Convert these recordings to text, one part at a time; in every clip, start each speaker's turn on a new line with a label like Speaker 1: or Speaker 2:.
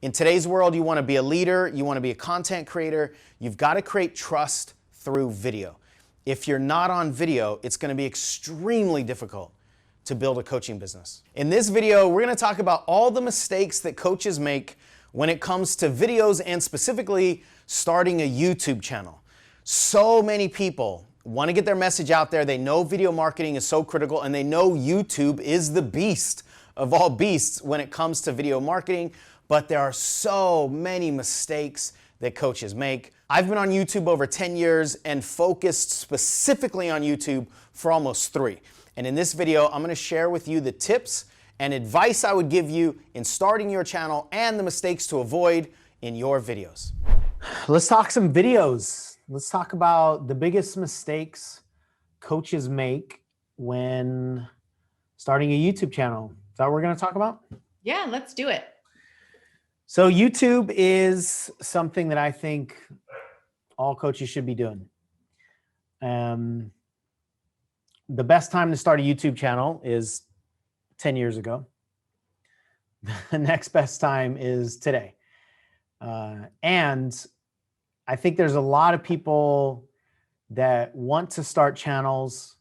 Speaker 1: In today's world, you want to be a leader, you want to be a content creator, you've got to create trust through video. If you're not on video, it's going to be extremely difficult to build a coaching business. In this video, we're going to talk about all the mistakes that coaches make when it comes to videos and specifically starting a YouTube channel. So many people want to get their message out there. They know video marketing is so critical, and they know YouTube is the beast of all beasts when it comes to video marketing, but there are so many mistakes that coaches make. I've been on YouTube over 10 years and focused specifically on YouTube for almost 3. And in this video, I'm going to share with you the tips and advice I would give you in starting your channel and the mistakes to avoid in your videos. Let's talk some videos. Let's talk about the biggest mistakes coaches make when starting a YouTube channel. Is that what we're going to talk about?
Speaker 2: Yeah, let's do it.
Speaker 1: So YouTube is something that I think all coaches should be doing. The best time to start a YouTube channel is 10 years ago. The next best time is today. And I think there's a lot of people that want to start channels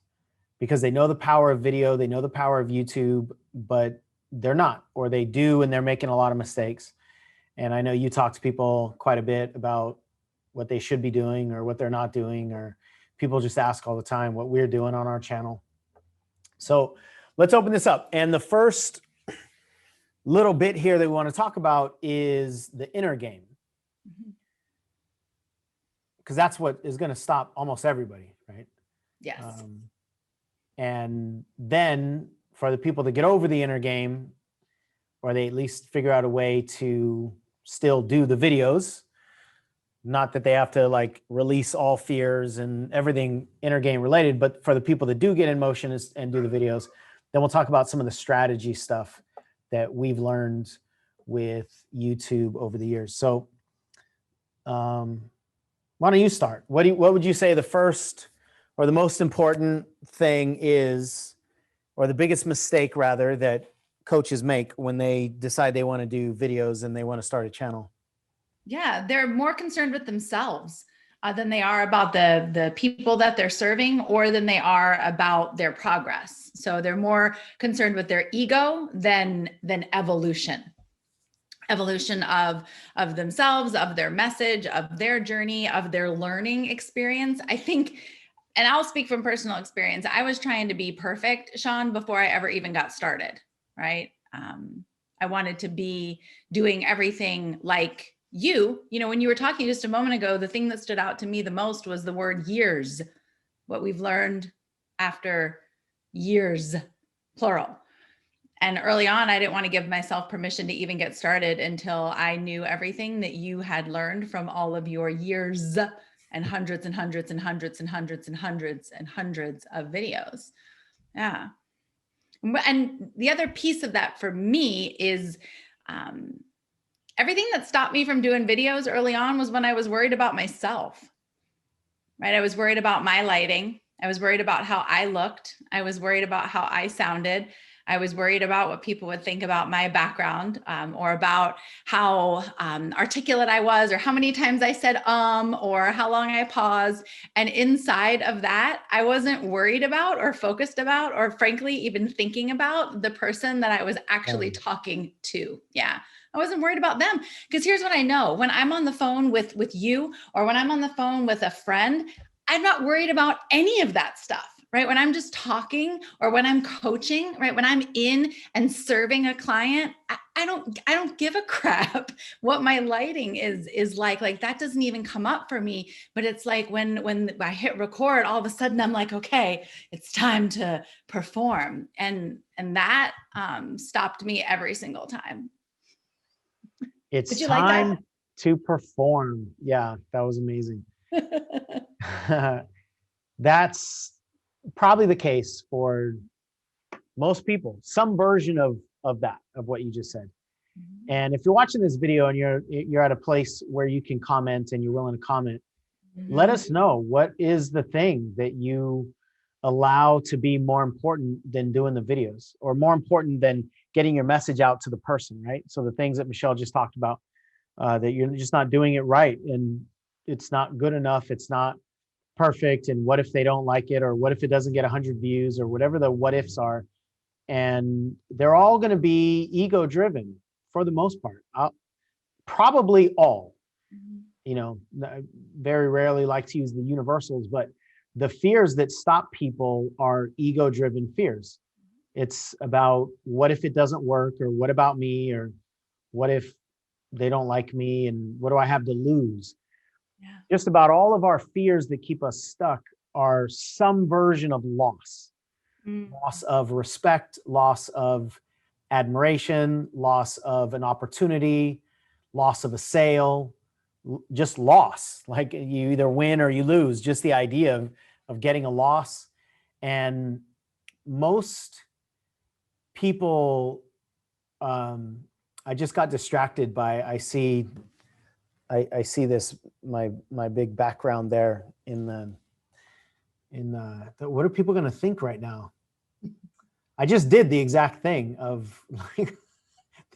Speaker 1: because they know the power of video, they know the power of YouTube, but they're not, or they do and they're making a lot of mistakes. And I know you talk to people quite a bit about what they should be doing or what they're not doing, or people just ask all the time what we're doing on our channel. So let's open this up. And the first little bit here that we want to talk about is the inner game. Because that's what is going to stop almost everybody, right?
Speaker 2: Yes.
Speaker 1: And then for the people that get over the inner game, or they at least figure out a way to still do the videos, not that they have to like release all fears and everything inner game related, but for the people that do get in motion and do the videos, then we'll talk about some of the strategy stuff that we've learned with YouTube over the years. So why don't you start? What would you say the first or the most important thing is, or the biggest mistake rather, that coaches make when they decide they want to do videos and they want to start a channel?
Speaker 2: Yeah, they're more concerned with themselves than they are about the people that they're serving, or than they are about their progress. So they're more concerned with their ego than evolution. Evolution of themselves, of their message, of their journey, of their learning experience. I think, and I'll speak from personal experience, I was trying to be perfect, Sean, before I ever even got started, right? I wanted to be doing everything like you. You know, when you were talking just a moment ago, the thing that stood out to me the most was the word years, what we've learned after years, plural. And early on, I didn't want to give myself permission to even get started until I knew everything that you had learned from all of your years and hundreds and hundreds and hundreds and hundreds and hundreds and hundreds of videos. Yeah. And the other piece of that for me is everything that stopped me from doing videos early on was when I was worried about myself, right? I was worried about my lighting. I was worried about how I looked. I was worried about how I sounded. I was worried about what people would think about my background, or about how articulate I was, or how many times I said, or how long I paused. And inside of that, I wasn't worried about or focused about, or frankly, even thinking about the person that I was actually talking to. Yeah. I wasn't worried about them, because here's what I know. When I'm on the phone with you, or when I'm on the phone with a friend, I'm not worried about any of that stuff. Right? When I'm just talking, or when I'm coaching, right? When I'm in and serving a client, I don't give a crap what my lighting is like. Like that doesn't even come up for me. But it's like when I hit record, all of a sudden I'm like, okay, it's time to perform. And that stopped me every single time.
Speaker 1: It's time to perform. Yeah, that was amazing. That's probably the case for most people, some version of what you just said. Mm-hmm. And if you're watching this video and you're at a place where you can comment and you're willing to comment, mm-hmm. Let us know, what is the thing that you allow to be more important than doing the videos, or more important than getting your message out to the person, right? So the things that Michelle just talked about,
Speaker 3: that you're just not doing it right, and it's not good enough. It's not perfect. And what if they don't like it? Or what if it doesn't get 100 views, or whatever the what ifs are? And they're all going to be ego driven for the most part. Probably all, very rarely like to use the universals, but the fears that stop people are ego driven fears. It's about, what if it doesn't work? Or what about me? Or what if they don't like me? And what do I have to lose?
Speaker 2: Yeah.
Speaker 3: Just about all of our fears that keep us stuck are some version of loss. Loss of respect, loss of admiration, loss of an opportunity, loss of a sale, just loss. Like, you either win or you lose, just the idea of getting a loss. And most people, I just got distracted by, I see this, my big background there what are people going to think right now? I just did the exact thing of like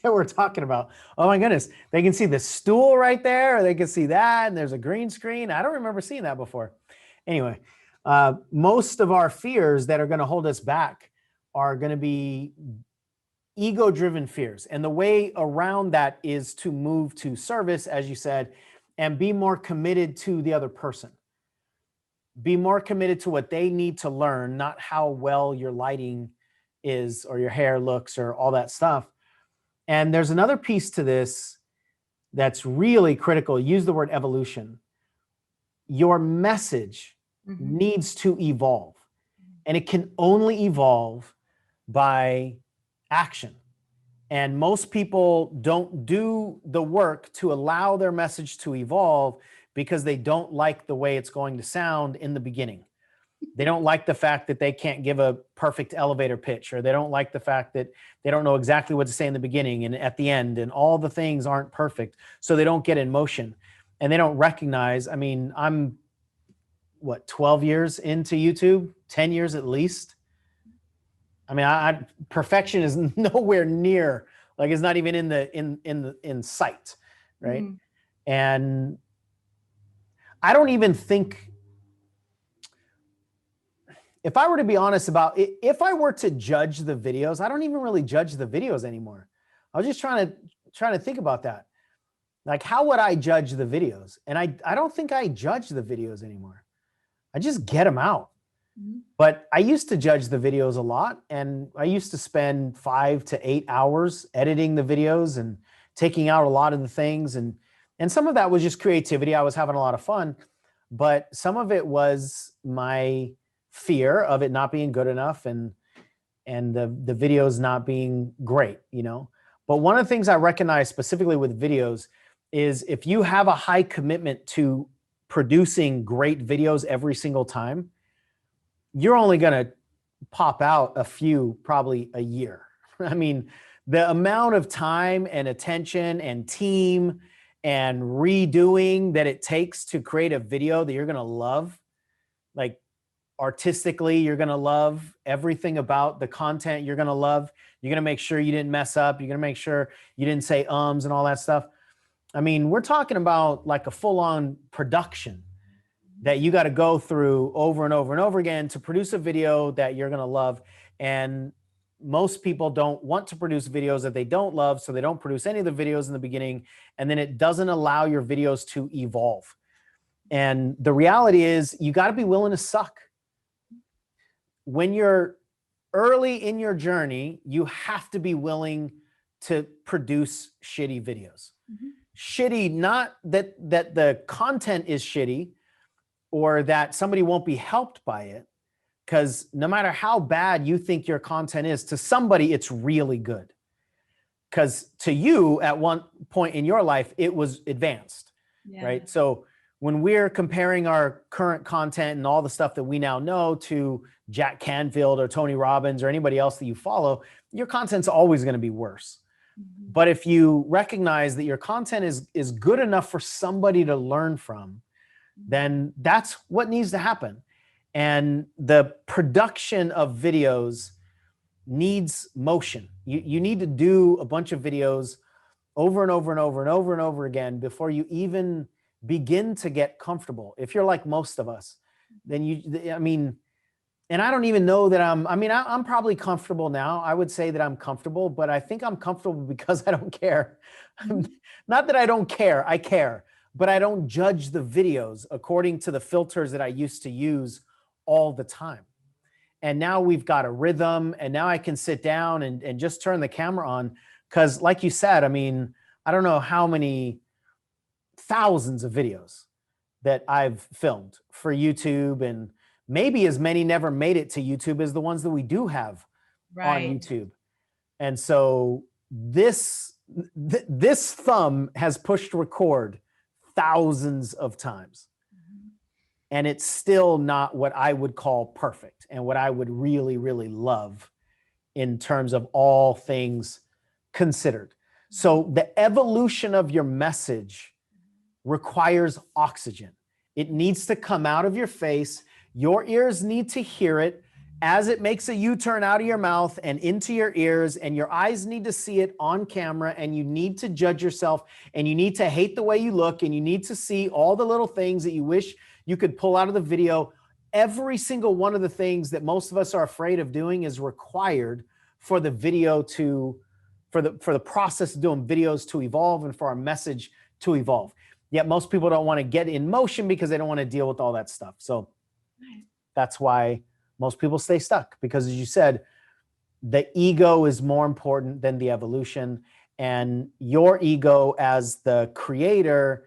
Speaker 3: that we're talking about. Oh my goodness, they can see the stool right there, or they can see that, and there's a green screen. I don't remember seeing that before. Anyway, most of our fears that are going to hold us back are going to be ego-driven fears. And the way around that is to move to service, as you said, and be more committed to the other person. Be more committed to what they need to learn, not how well your lighting is or your hair looks or all that stuff. And there's another piece to this that's really critical. Use the word evolution. Your message needs to evolve, and it can only evolve by action. And most people don't do the work to allow their message to evolve because they don't like the way it's going to sound in the beginning. They don't like the fact that they can't give a perfect elevator pitch, or they don't like the fact that they don't know exactly what to say in the beginning and at the end, and all the things aren't perfect. So they don't get in motion, and they don't recognize, I mean, I'm 12 years into YouTube, 10 years at least. I mean, perfection is nowhere near, like, it's not even in sight, right? And I don't even think, if I were to be honest about it, if I were to judge the videos, I don't even really judge the videos anymore. I was just trying to think about that. Like, how would I judge the videos? And I don't think I judge the videos anymore. I just get them out. But I used to judge the videos a lot, and I used to spend 5 to 8 hours editing the videos and taking out a lot of the things. And some of that was just creativity. I was having a lot of fun, but some of it was my fear of it not being good enough and the videos not being great, But one of the things I recognize specifically with videos is, if you have a high commitment to producing great videos every single time, you're only going to pop out a few, probably a year. I mean, the amount of time and attention and team and redoing that it takes to create a video that you're going to love, like, artistically, you're going to love everything about the content. You're going to love, you're going to make sure you didn't mess up. You're going to make sure you didn't say ums and all that stuff. I mean, we're talking about like a full-on production that you got to go through over and over and over again to produce a video that you're going to love. And most people don't want to produce videos that they don't love, so they don't produce any of the videos in the beginning, and then it doesn't allow your videos to evolve. And the reality is, you got to be willing to suck. When you're early in your journey, you have to be willing to produce shitty videos. Shitty, not that the content is shitty or that somebody won't be helped by it, because no matter how bad you think your content is, to somebody it's really good. Because to you, at one point in your life, it was advanced, right? So when we're comparing our current content and all the stuff that we now know to Jack Canfield or Tony Robbins or anybody else that you follow, your content's always going to be worse. But if you recognize that your content is good enough for somebody to learn from, then that's what needs to happen. And the production of videos needs motion. You need to do a bunch of videos over and over and over and over and over again before you even begin to get comfortable. If you're like most of us, then I mean, and I don't even know that I'm probably comfortable now. I would say that I'm comfortable, but I think I'm comfortable because I don't care. Not that I don't care, I care, but I don't judge the videos according to the filters that I used to use all the time. And now we've got a rhythm, and now I can sit down and just turn the camera on. Because like you said, I mean, I don't know how many thousands of videos that I've filmed for YouTube, and maybe as many never made it to YouTube as the ones that we do have on YouTube. And so this thumb has pushed record thousands of times. And it's still not what I would call perfect and what I would really, really love in terms of all things considered. So the evolution of your message requires oxygen. It needs to come out of your face. Your ears need to hear it as it makes a U-turn out of your mouth and into your ears, and your eyes need to see it on camera, and you need to judge yourself, and you need to hate the way you look, and you need to see all the little things that you wish you could pull out of the video. Every single one of the things that most of us are afraid of doing is required for the video to, for the process of doing videos to evolve and for our message to evolve. Yet most people don't want to get in motion because they don't want to deal with all that stuff. So that's why most people stay stuck, because as you said, the ego is more important than the evolution, and your ego as the creator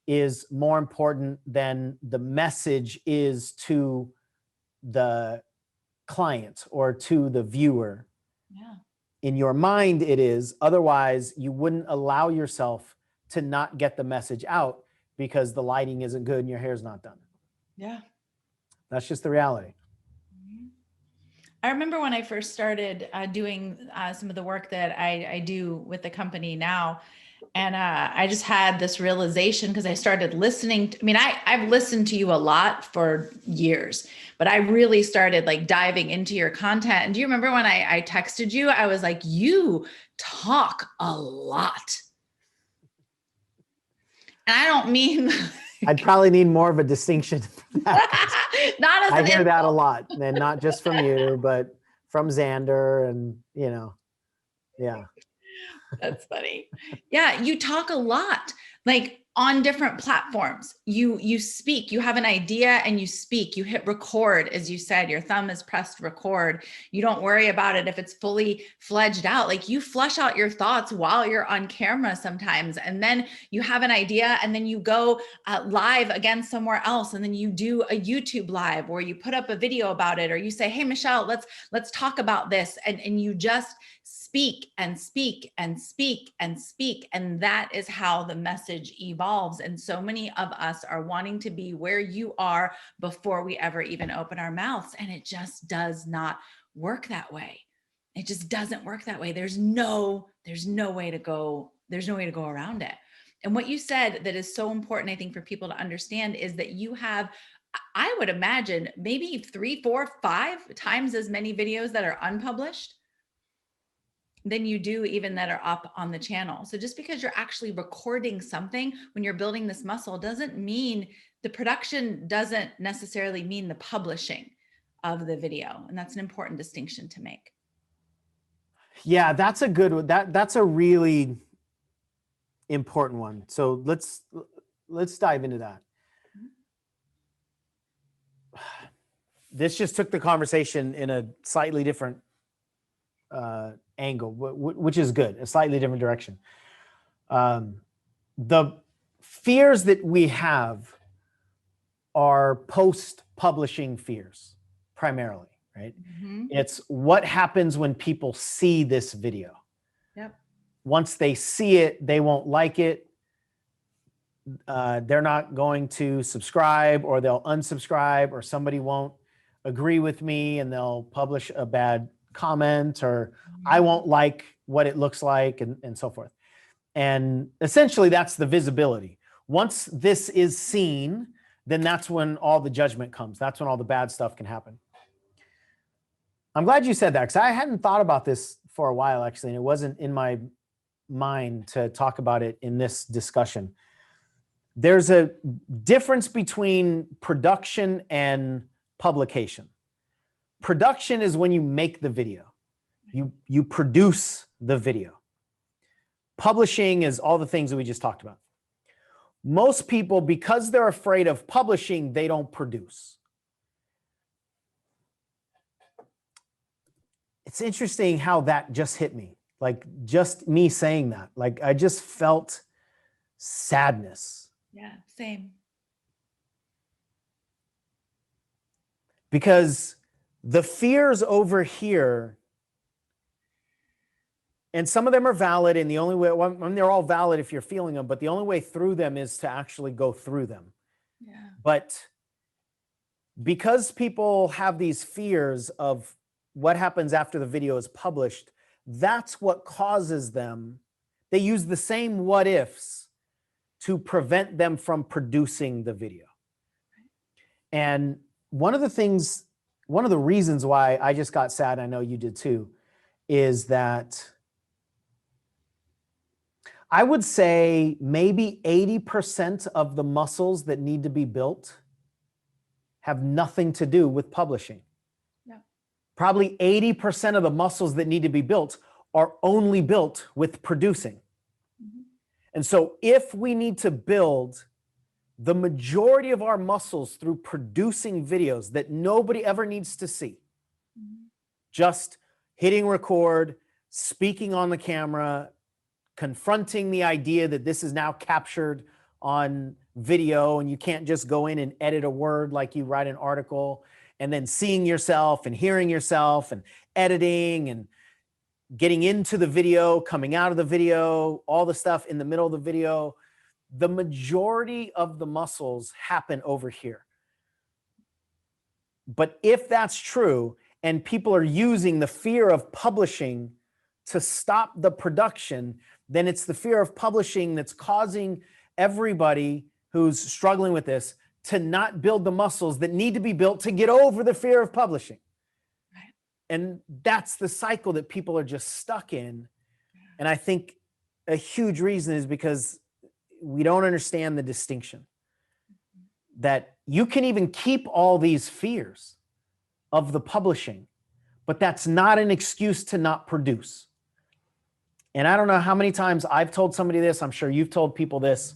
Speaker 3: is more important than the message is to the client or to the viewer.
Speaker 2: Yeah.
Speaker 3: In your mind, it is. Otherwise, you wouldn't allow yourself to not get the message out because the lighting isn't good and your hair's not done.
Speaker 2: Yeah.
Speaker 3: That's just the reality.
Speaker 2: I remember when I first started doing some of the work that I do with the company now. And I just had this realization because I started listening. I've listened to you a lot for years, but I really started like diving into your content. And do you remember when I texted you? I was like, you talk a lot. And I don't mean...
Speaker 3: I'd probably need more of a distinction for that.
Speaker 2: Not as
Speaker 3: I hear that a lot, and not just from you, but from Xander, and yeah.
Speaker 2: That's funny. Yeah, you talk a lot, like on different platforms. You speak, you have an idea and you speak, you hit record, as you said, your thumb is pressed record. You don't worry about it if it's fully fledged out. Like you flush out your thoughts while you're on camera sometimes. And then you have an idea and then you go live again somewhere else. And then you do a YouTube live where you put up a video about it, or you say, hey, Michelle, let's talk about this. And you just speak and speak and speak and speak. And that is how the message evolves. And so many of us are wanting to be where you are before we ever even open our mouths. And it just does not work that way. It just doesn't work that way. There's no way to go. There's no way to go around it. And what you said that is so important, I think, for people to understand is that you have, I would imagine, maybe 3, 4, 5 times as many videos that are unpublished than you do even that are up on the channel. So just because you're actually recording something when you're building this muscle doesn't mean the production, doesn't necessarily mean the publishing of the video. And that's an important distinction to make.
Speaker 3: Yeah, that's a good one. That's a really important one. So let's dive into that. This just took the conversation in a slightly different angle, which is good, a slightly different direction. The fears that we have are post-publishing fears, primarily, right? Mm-hmm. It's what happens when people see this video.
Speaker 2: Yep.
Speaker 3: Once they see it, they won't like it. They're not going to subscribe, or they'll unsubscribe, or somebody won't agree with me and they'll publish a bad comment, or I won't like what it looks like, and so forth. And essentially that's the visibility. Once this is seen, then that's when all the judgment comes. That's when all the bad stuff can happen. I'm glad you said that, because I hadn't thought about this for a while, actually, and it wasn't in my mind to talk about it in this discussion. There's a difference between production and publication. Production is when you make the video. You produce the video. Publishing is all the things that we just talked about. Most people, because they're afraid of publishing, they don't produce. It's interesting how that just hit me. Like just me saying that, like I just felt sadness.
Speaker 2: Yeah, same.
Speaker 3: Because the fears over here, and some of them are valid, and the only way, well, I mean, they're all valid if you're feeling them, but the only way through them is to actually go through them.
Speaker 2: Yeah.
Speaker 3: But because people have these fears of what happens after the video is published, that's what causes them. They use the same what ifs to prevent them from producing the video. And one of the reasons why I just got sad, I know you did too, is that I would say maybe 80% of the muscles that need to be built have nothing to do with publishing.
Speaker 2: Yeah.
Speaker 3: Probably 80% of the muscles that need to be built are only built with producing.
Speaker 2: Mm-hmm.
Speaker 3: And so if we need to build the majority of our muscles through producing videos that nobody ever needs to see,
Speaker 2: Mm-hmm.
Speaker 3: just hitting record, speaking on the camera, confronting the idea that this is now captured on video and you can't just go in and edit a word like you write an article, and then seeing yourself and hearing yourself and editing and getting into the video, coming out of the video, all the stuff in the middle of the video. The majority of the muscles happen over here. But if that's true, and people are using the fear of publishing to stop the production, then it's the fear of publishing that's causing everybody who's struggling with this to not build the muscles that need to be built to get over the fear of publishing.
Speaker 2: Right.
Speaker 3: And that's the cycle that people are just stuck in. And I think a huge reason is because we don't understand the distinction that you can even keep all these fears of the publishing, but that's not an excuse to not produce. And I don't know how many times I've told somebody this. I'm sure you've told people this.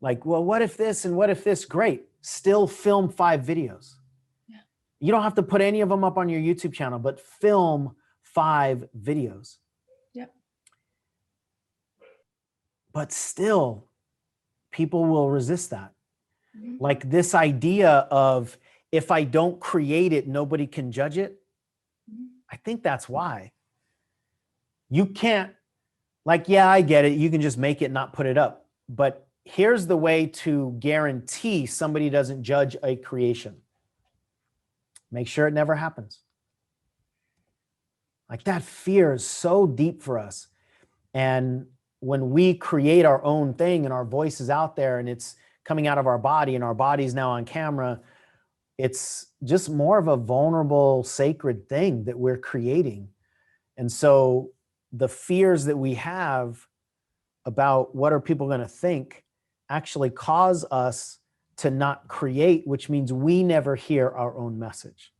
Speaker 3: Like, well, what if this and what if this? Great. Still film 5 videos.
Speaker 2: Yeah.
Speaker 3: You don't have to put any of them up on your YouTube channel, but film 5 videos.
Speaker 2: Yep.
Speaker 3: But still, people will resist that.
Speaker 2: Mm-hmm.
Speaker 3: Like this idea of if I don't create it, nobody can judge it.
Speaker 2: Mm-hmm.
Speaker 3: I think that's why. You can't, like, yeah, I get it. You can just make it, not put it up. But here's the way to guarantee somebody doesn't judge a creation. Make sure it never happens. Like that fear is so deep for us. And when we create our own thing and our voice is out there and it's coming out of our body and our body's now on camera, it's just more of a vulnerable, sacred thing that we're creating. And so the fears that we have about what are people going to think actually cause us to not create, which means we never hear our own message.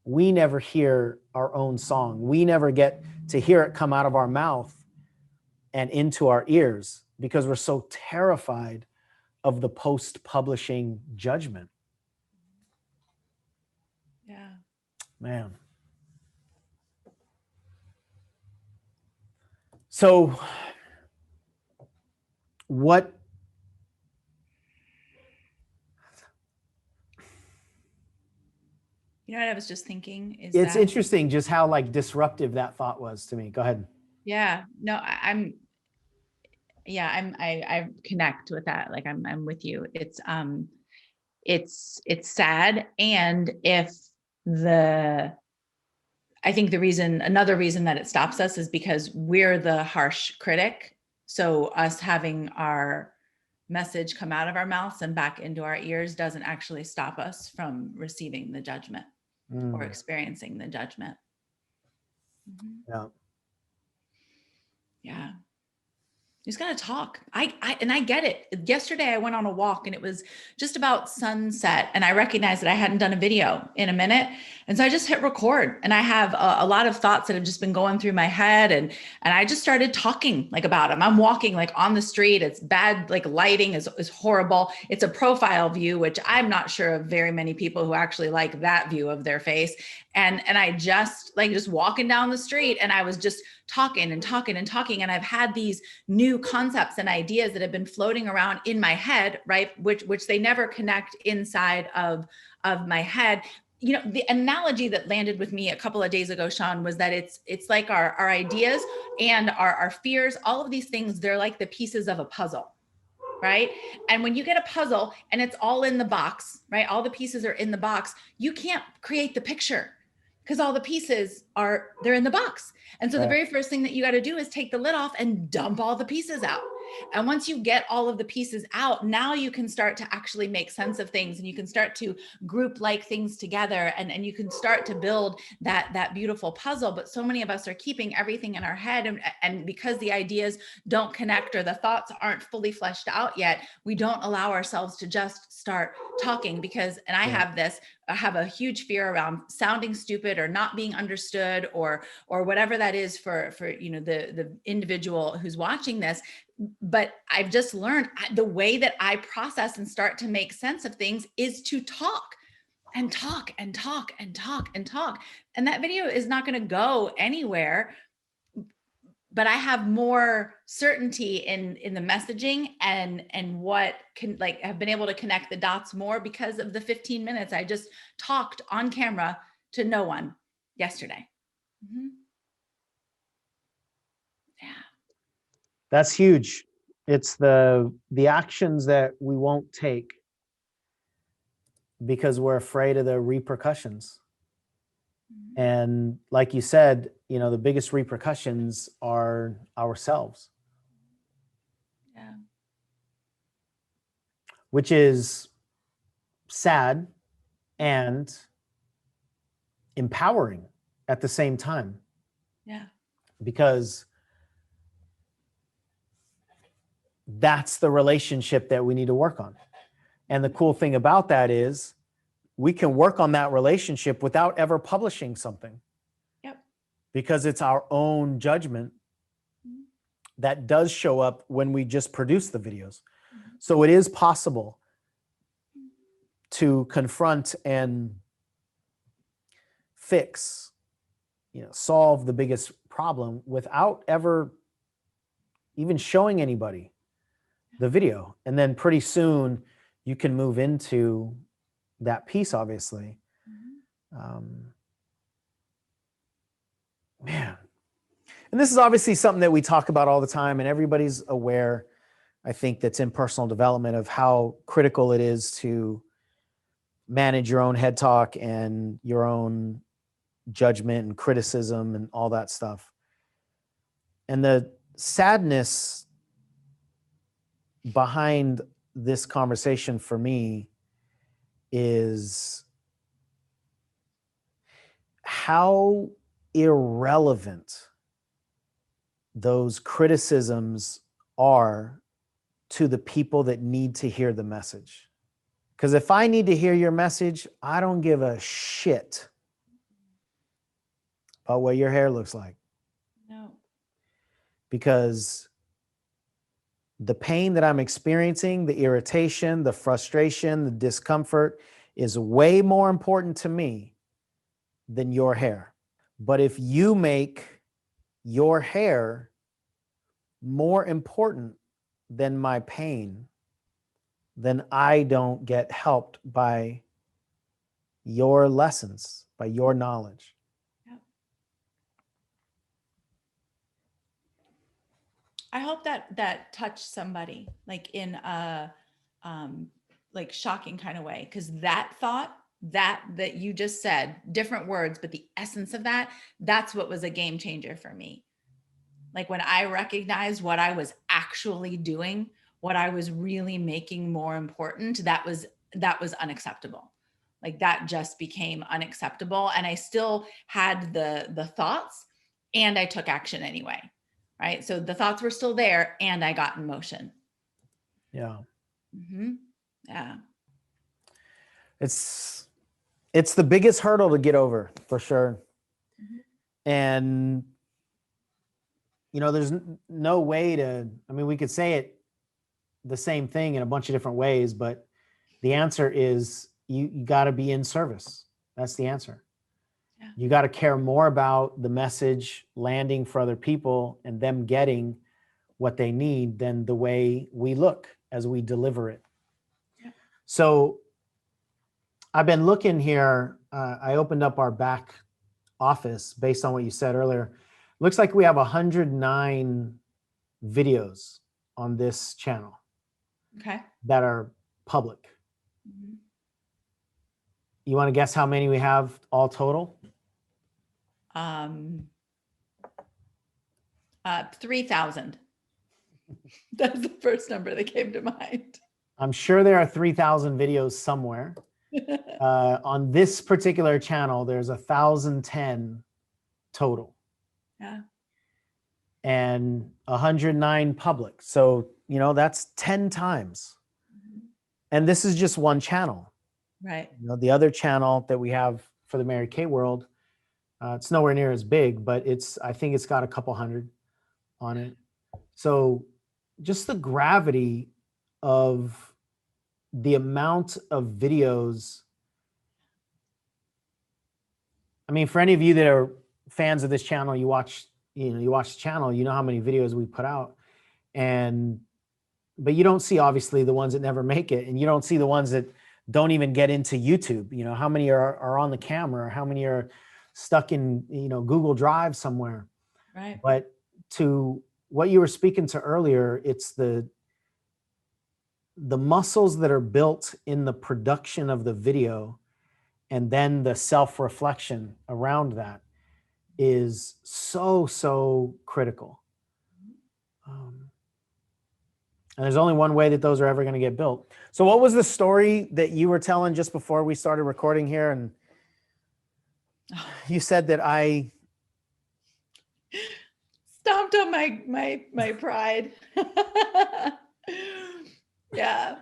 Speaker 3: We never hear our own song. We never get to hear it come out of our mouth and into our ears because we're so terrified of the post-publishing judgment.
Speaker 2: Yeah.
Speaker 3: Man. So what
Speaker 2: You know what I was just thinking is
Speaker 3: it's
Speaker 2: that,
Speaker 3: interesting just how like disruptive that thought was to me. Go ahead.
Speaker 2: yeah, no, I connect with that. Like I'm with you. It's sad. And I think another reason that it stops us is because we're the harsh critic. So us having our message come out of our mouths and back into our ears doesn't actually stop us from receiving the judgment or experiencing the judgment. Mm-hmm.
Speaker 3: Yeah.
Speaker 2: Yeah. You just got to talk. And I get it. Yesterday I went on a walk and it was just about sunset and I recognized that I hadn't done a video in a minute. And so I just hit record and I have a lot of thoughts that have just been going through my head. And I just started talking like about them. I'm walking like on the street. It's bad. Like lighting is horrible. It's a profile view, which I'm not sure of very many people who actually like that view of their face. And I just walking down the street and I was just talking and talking and talking. And I've had these new concepts and ideas that have been floating around in my head, right? Which they never connect inside of my head. You know, the analogy that landed with me a couple of days ago, Sean, was that it's like our ideas and our fears, all of these things, they're like the pieces of a puzzle. Right. And when you get a puzzle and it's all in the box, right? All the pieces are in the box. You can't create the picture because all the pieces they're in the box. And so the very first thing that you got to do is take the lid off and dump all the pieces out. And once you get all of the pieces out, now you can start to actually make sense of things and you can start to group like things together and you can start to build that beautiful puzzle. But so many of us are keeping everything in our head. And because the ideas don't connect or the thoughts aren't fully fleshed out yet, we don't allow ourselves to just start talking because, and I have a huge fear around sounding stupid or not being understood or whatever that is for you know the individual who's watching this. But I've just learned the way that I process and start to make sense of things is to talk and talk and talk and talk and talk. And that video is not going to go anywhere. But I have more certainty in the messaging and what can like have been able to connect the dots more because of the 15 minutes I just talked on camera to no one yesterday. Mm-hmm. Yeah.
Speaker 3: That's huge. It's the actions that we won't take because we're afraid of the repercussions. Mm-hmm. And like you said, you know, the biggest repercussions are ourselves.
Speaker 2: Yeah.
Speaker 3: Which is sad and empowering at the same time.
Speaker 2: Yeah.
Speaker 3: Because that's the relationship that we need to work on. And the cool thing about that is we can work on that relationship without ever publishing something.
Speaker 2: Yep.
Speaker 3: Because it's our own judgment that does show up when we just produce the videos. Mm-hmm. So it is possible to confront and fix, you know, solve the biggest problem without ever even showing anybody the video. And then pretty soon you can move into that piece, obviously. Mm-hmm. Man. And this is obviously something that we talk about all the time and everybody's aware, I think, that's in personal development of how critical it is to manage your own head talk and your own judgment and criticism and all that stuff. And the sadness behind this conversation for me is how irrelevant those criticisms are to the people that need to hear the message. Because if I need to hear your message, I don't give a shit about what your hair looks like.
Speaker 2: No.
Speaker 3: Because the pain that I'm experiencing, the irritation, the frustration, the discomfort is way more important to me than your hair. But if you make your hair more important than my pain, then I don't get helped by your lessons, by your knowledge.
Speaker 2: Yep. I hope that touched somebody like in a like shocking kind of way, because that thought that you just said, different words, but the essence of that's what was a game changer for me. Like when I recognized what I was actually doing, what I was really making more important, that was unacceptable. Like that just became unacceptable. And I still had the thoughts and I took action anyway. right? So the thoughts were still there and I got in motion.
Speaker 3: Yeah.
Speaker 2: Mm-hmm. Yeah.
Speaker 3: It's the biggest hurdle to get over for sure.
Speaker 2: Mhm.
Speaker 3: And, you know, there's no way to, I mean, we could say it the same thing in a bunch of different ways, but the answer is you got to be in service. That's the answer.
Speaker 2: Yeah.
Speaker 3: You got to care more about the message landing for other people and them getting what they need than the way we look as we deliver it.
Speaker 2: Yeah.
Speaker 3: So I've been looking here. I opened up our back office based on what you said earlier. Looks like we have 109 videos on this channel
Speaker 2: Okay.
Speaker 3: that are public.
Speaker 2: Mhm.
Speaker 3: You want to guess how many we have all total?
Speaker 2: 3,000. That's the first number that came to mind.
Speaker 3: I'm sure there are 3,000 videos somewhere. On this particular channel, there's 1,010 total.
Speaker 2: Yeah.
Speaker 3: And 109 public. So, you know, that's 10 times.
Speaker 2: Mhm.
Speaker 3: And this is just one channel.
Speaker 2: Right.
Speaker 3: You know, the other channel that we have for the Mary Kay world, it's nowhere near as big, but I think it's got a couple hundred on it. So just the gravity of the amount of videos. I mean, for any of you that are fans of this channel, you watch the channel, you know how many videos we put out. But you don't see obviously the ones that never make it, and you don't see the ones that don't even get into YouTube. You know, how many are on the camera, or how many are stuck in, you know, Google Drive somewhere.
Speaker 2: Right.
Speaker 3: But to what you were speaking to earlier, it's the muscles that are built in the production of the video, and then the self-reflection around that is so critical. And there's only one way that those are ever going to get built. So what was the story that you were telling just before we started recording here? And you said that I
Speaker 2: stomped on my pride. Yeah.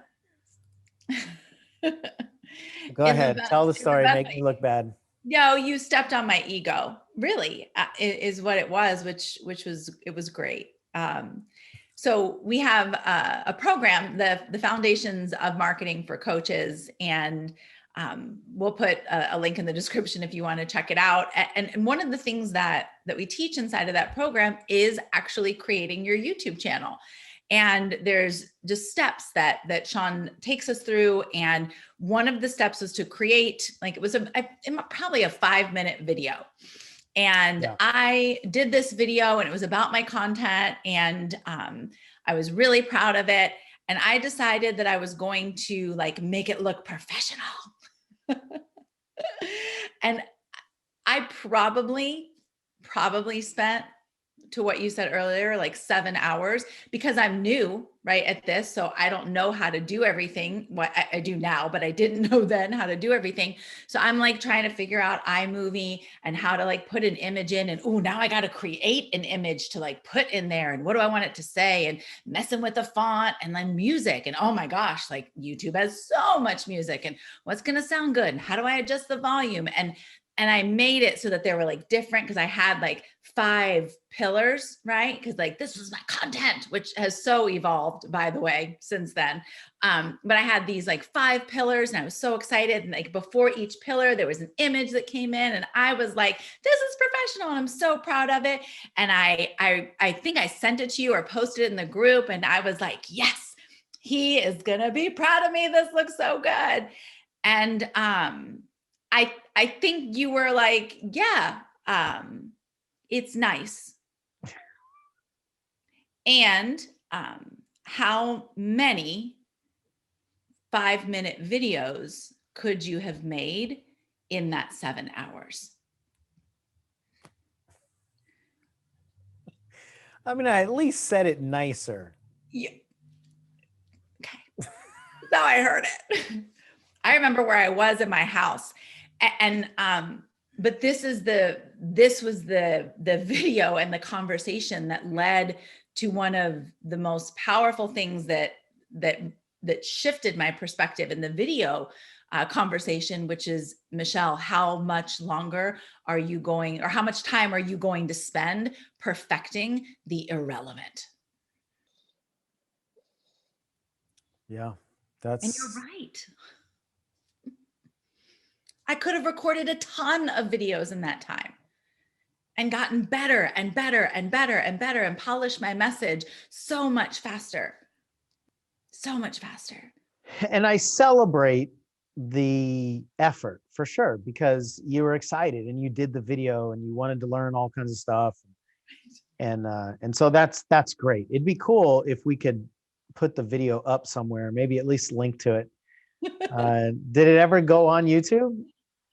Speaker 3: Go ahead, tell the story, make me look bad.
Speaker 2: No, you stepped on my ego, really, is what it was, which was great. So we have a program, the Foundations of Marketing for Coaches, and we'll put a link in the description if you want to check it out. And one of the things that we teach inside of that program is actually creating your YouTube channel. And there's just steps that Sean takes us through. And one of the steps was to create, like, it was probably a 5-minute video. And
Speaker 3: Yeah.
Speaker 2: I did this video and it was about my content, and I was really proud of it. And I decided that I was going to like make it look professional. And I probably spent, to what you said earlier, like 7 hours, because I'm new, right, at this. So I don't know how to do everything. What I do now, but I didn't know then how to do everything. So I'm like trying to figure out iMovie and how to like put an image in, and now I got to create an image to like put in there. And what do I want it to say? And messing with the font and then music. And oh my gosh, like YouTube has so much music, and what's going to sound good? And how do I adjust the volume? And I made it so that they were like different, because I had like 5 pillars, right? Because like this was my content, which has so evolved, by the way, since then. But I had these like 5 pillars, and I was so excited. And like before each pillar, there was an image that came in, and I was like, this is professional, and I'm so proud of it. And I think I sent it to you or posted it in the group, and I was like, yes, he is gonna be proud of me. This looks so good. And I think you were like, yeah, it's nice. And how many 5-minute videos could you have made in that 7 hours?
Speaker 3: I mean, I at least said it nicer.
Speaker 2: Yeah. Okay. Now I heard it. I remember where I was in my house, and But this was the video and the conversation that led to one of the most powerful things that shifted my perspective in the video conversation, which is, Michelle, how much longer are you going, or how much time are you going to spend perfecting the irrelevant?
Speaker 3: Yeah,
Speaker 2: And you're right. I could have recorded a ton of videos in that time and gotten better and better and better and better and polished my message so much faster. So much faster.
Speaker 3: And I celebrate the effort for sure, because you were excited and you did the video and you wanted to learn all kinds of stuff. And so that's great. It'd be cool if we could put the video up somewhere, maybe at least link to it. Did it ever go on YouTube?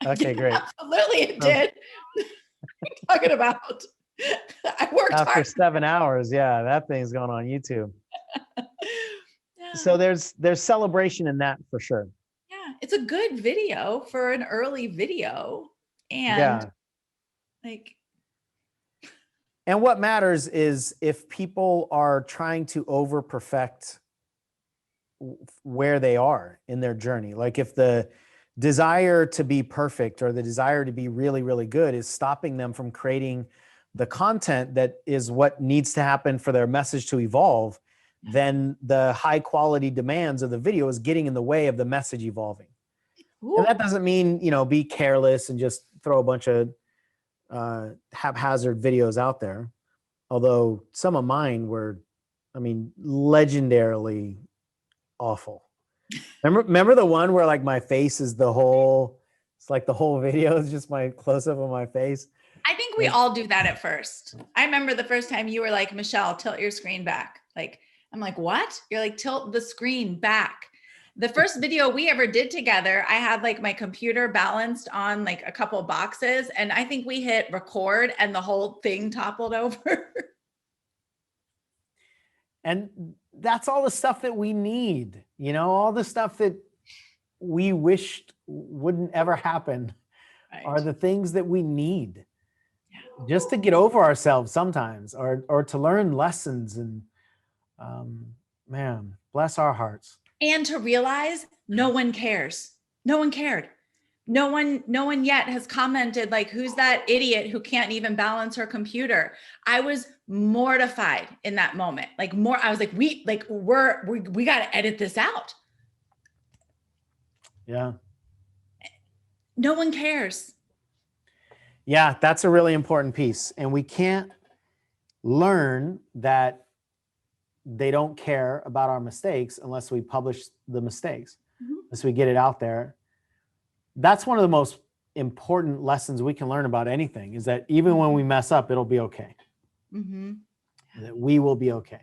Speaker 3: Okay, great.
Speaker 2: Absolutely, it did. What are you talking about? I worked
Speaker 3: after
Speaker 2: hard.
Speaker 3: 7 hours. Yeah, that thing's going on YouTube.
Speaker 2: Yeah.
Speaker 3: So there's celebration in that for sure.
Speaker 2: Yeah, it's a good video for an early video. And
Speaker 3: Yeah.
Speaker 2: like,
Speaker 3: And what matters is if people are trying to over perfect where they are in their journey. Like if the desire to be perfect or the desire to be really, really good is stopping them from creating the content that is what needs to happen for their message to evolve, then the high quality demands of the video is getting in the way of the message evolving.
Speaker 2: ooh,
Speaker 3: And that doesn't mean, be careless and just throw a bunch of haphazard videos out there. Although some of mine were, legendarily awful. Remember the one where like my face is it's like the whole video is just my close up of my face.
Speaker 2: I think we all do that at first. I remember the first time you were like, Michelle, tilt your screen back. Like, I'm like, what? You're like, tilt the screen back. The first video we ever did together, I had like my computer balanced on like a couple boxes, and I think we hit record and the whole thing toppled over.
Speaker 3: And that's all the stuff that we need, all the stuff that we wished wouldn't ever happen are the things that we need just to get over ourselves sometimes, or to learn lessons. And man, bless our hearts.
Speaker 2: And to realize no one cares. No one cared. No one yet has commented like, who's that idiot who can't even balance her computer? I was mortified in that moment. I was like, we got to edit this out.
Speaker 3: Yeah.
Speaker 2: No one cares.
Speaker 3: Yeah, that's a really important piece. And we can't learn that they don't care about our mistakes unless we publish the mistakes, unless we get it out there. That's one of the most important lessons we can learn about anything, is that even when we mess up, it'll be okay.
Speaker 2: Mm-hmm.
Speaker 3: That we will be okay.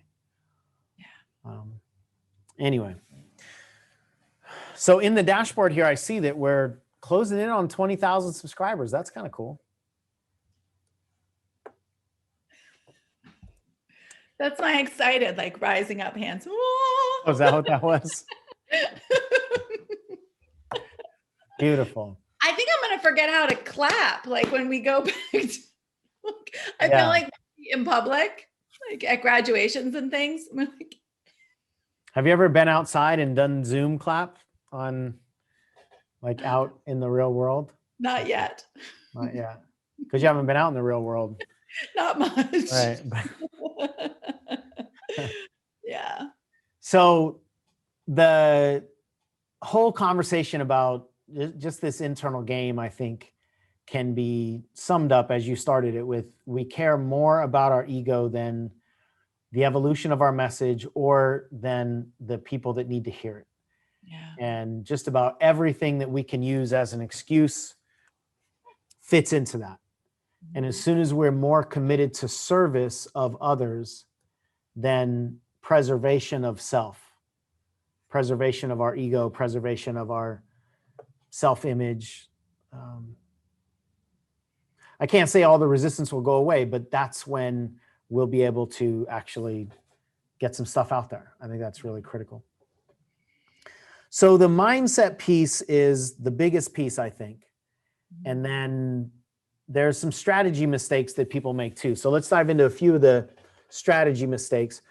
Speaker 2: Yeah.
Speaker 3: Anyway, so in the dashboard here, I see that we're closing in on 20,000 subscribers. That's kind of cool.
Speaker 2: That's my excited, like rising up hands.
Speaker 3: Oh, is that what that was? Beautiful.
Speaker 2: I think I'm going to forget how to clap. Like when we go back to, I feel like in public, like at graduations and things.
Speaker 3: Have you ever been outside and done Zoom clap on like out in the real world?
Speaker 2: Not yet.
Speaker 3: Not yet. Because you haven't been out in the real world.
Speaker 2: Not much.
Speaker 3: Right.
Speaker 2: Yeah.
Speaker 3: So the whole conversation about just this internal game, I think, can be summed up as you started it with: we care more about our ego than the evolution of our message or than the people that need to hear it.
Speaker 2: Yeah.
Speaker 3: And just about everything that we can use as an excuse fits into that. And as soon as we're more committed to service of others than preservation of self, preservation of our ego, preservation of our self-image, I can't say all the resistance will go away, but that's when we'll be able to actually get some stuff out there. I think that's really critical. So the mindset piece is the biggest piece, I think. And then there's some strategy mistakes that people make too. So let's dive into a few of the strategy mistakes.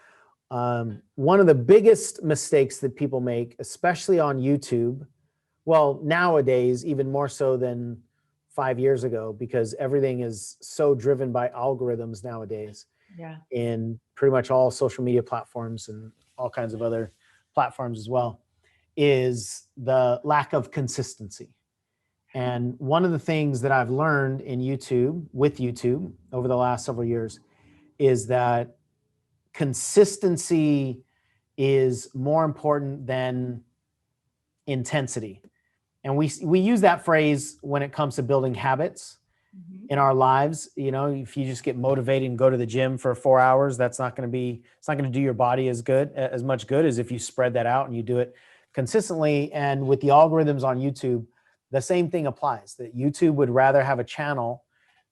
Speaker 3: One of the biggest mistakes that people make, especially on YouTube, well, nowadays, even more so than 5 years ago, because everything is so driven by algorithms nowadays in pretty much all social media platforms and all kinds of other platforms as well, is the lack of consistency. And one of the things that I've learned in YouTube, with YouTube over the last several years, is that consistency is more important than intensity. And we use that phrase when it comes to building habits in our lives. You know, if you just get motivated and go to the gym for 4 hours, it's not going to do your body as much good as if you spread that out and you do it consistently. And with the algorithms on YouTube, the same thing applies, that YouTube would rather have a channel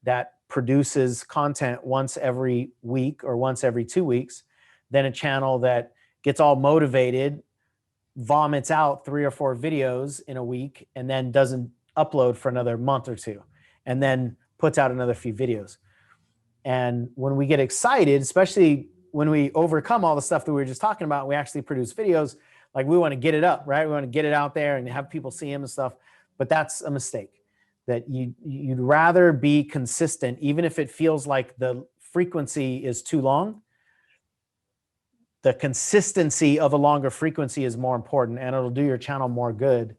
Speaker 3: that produces content once every week or once every 2 weeks than a channel that gets all motivated, vomits out 3 or 4 videos in a week, and then doesn't upload for another month or 2, and then puts out another few videos. And when we get excited, especially when we overcome all the stuff that we were just talking about, we actually produce videos, like we want to get it up, right? We want to get it out there and have people see them and stuff. But that's a mistake, that you'd rather be consistent, even if it feels like the frequency is too long. The consistency of a longer frequency is more important, and it'll do your channel more good